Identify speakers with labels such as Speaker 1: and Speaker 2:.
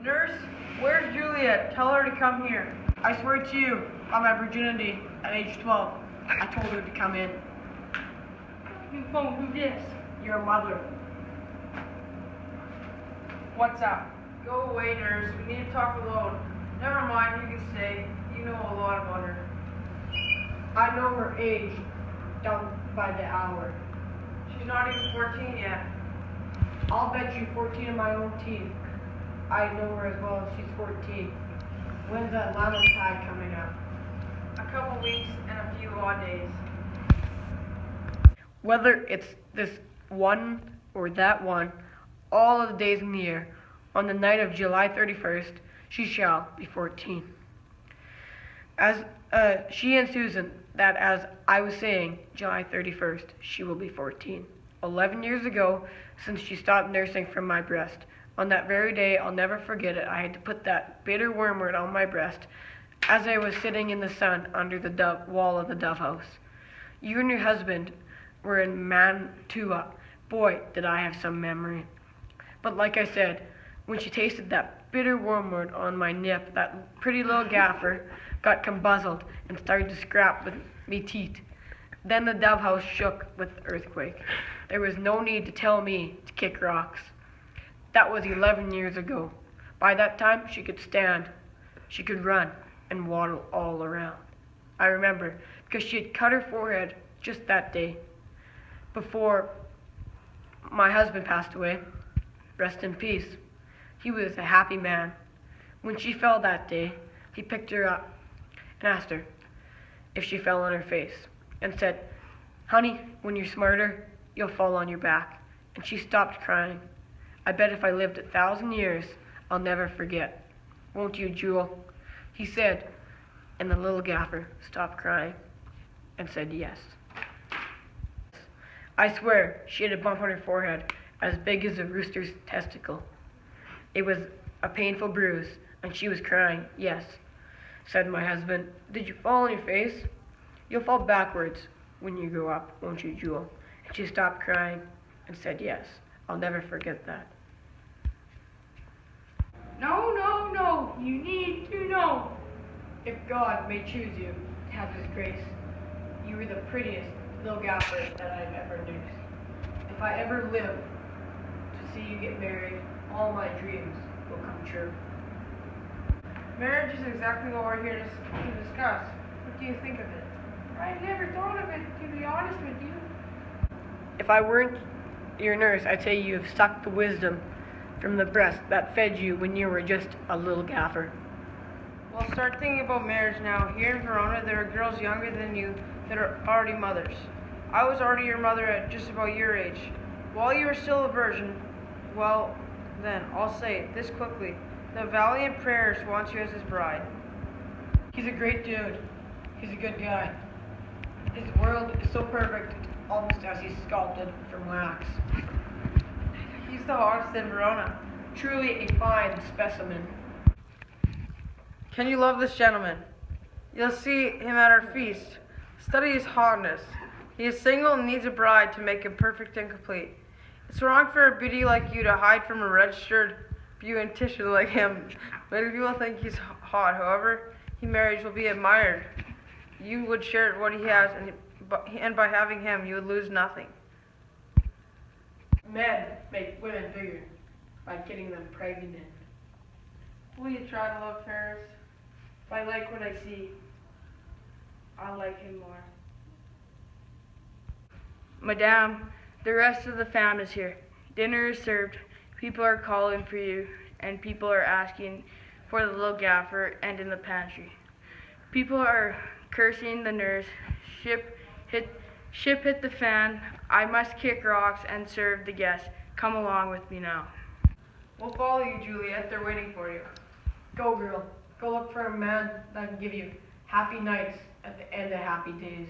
Speaker 1: Nurse, where's Juliet? Tell her to come here. I swear to you, on my virginity at age 12, I told her to come in.
Speaker 2: You phone, who this?
Speaker 1: Your mother.
Speaker 2: What's up?
Speaker 1: Go away, nurse. We need to talk alone. Never mind, you can stay. You know a lot about her. I know her age, down by the hour. She's not even 14 yet. I'll bet you 14 of my own teeth. I know her as well as she's 14. When's that llama tide coming up? A couple weeks and a few odd days. Whether it's this one or that one, all of the days in the year, on the night of July 31st, she shall be 14. As she and Susan, that as I was saying, July 31st, she will be 14. 11 years ago, since she stopped nursing from my breast. On that very day, I'll never forget it, I had to put that bitter wormwood on my breast as I was sitting in the sun under the wall of the Dove House. You and your husband were in Mantua. Boy, did I have some memory. But like I said, when she tasted that bitter wormwood on my nip, that pretty little gaffer got combuzzled and started to scrap with me teeth. Then the Dove House shook with the earthquake. There was no need to tell me to kick rocks. That was 11 years ago. By that time, she could stand, she could run, and waddle all around. I remember, because she had cut her forehead just that day. Before my husband passed away, rest in peace, he was a happy man. When she fell that day, he picked her up and asked her if she fell on her face, and said, "Honey, when you're smarter, you'll fall on your back." And she stopped crying. I bet if I lived 1,000 years, I'll never forget. Won't you, Jewel? He said, and the little gaffer stopped crying and said yes. I swear she had a bump on her forehead as big as a rooster's testicle. It was a painful bruise, and she was crying, yes. Said my husband, "Did you fall on your face? You'll fall backwards when you grow up, won't you, Jewel?" And she stopped crying and said yes. I'll never forget that.
Speaker 2: No, no, no. You need to know.
Speaker 1: If God may choose you to have His grace, you were the prettiest little gaffer that I've ever nursed. If I ever live to see you get married, all my dreams will come true. Marriage is exactly what we're here to discuss. What do you think of it?
Speaker 2: I never thought of it, to be honest with you.
Speaker 1: If I weren't your nurse, I'd say you have sucked the wisdom from the breast that fed you when you were just a little gaffer. Well, start thinking about marriage now. Here in Verona, there are girls younger than you that are already mothers. I was already your mother at just about your age. While you were still a virgin, well, then, I'll say this quickly. The Valiant Prayers wants you as his bride. He's a great dude. He's a good guy. His world is so perfect, almost as he's sculpted from wax. He's the hottest in Verona. Truly a fine specimen. Can you love this gentleman? You'll see him at our feast. Study his hotness. He is single and needs a bride to make him perfect and complete. It's wrong for a beauty like you to hide from a registered beautician like him. Many people think he's hot. However, he marries will be admired. You would share what he has, and by having him, you would lose nothing. Men make women bigger by getting them pregnant.
Speaker 2: Will you try to love Paris?
Speaker 1: If I like what I see,
Speaker 2: I'll like him more.
Speaker 3: Madame, the rest of the fam is here. Dinner is served. People are calling for you, and people are asking for the little gaffer and in the pantry. People are cursing the nurse. Ship hit the fan. I must kick rocks and serve the guests. Come along with me now.
Speaker 1: we'll follow you, Juliet. They're waiting for you. Go, girl. Go look for a man that can give you happy nights at the end of happy days.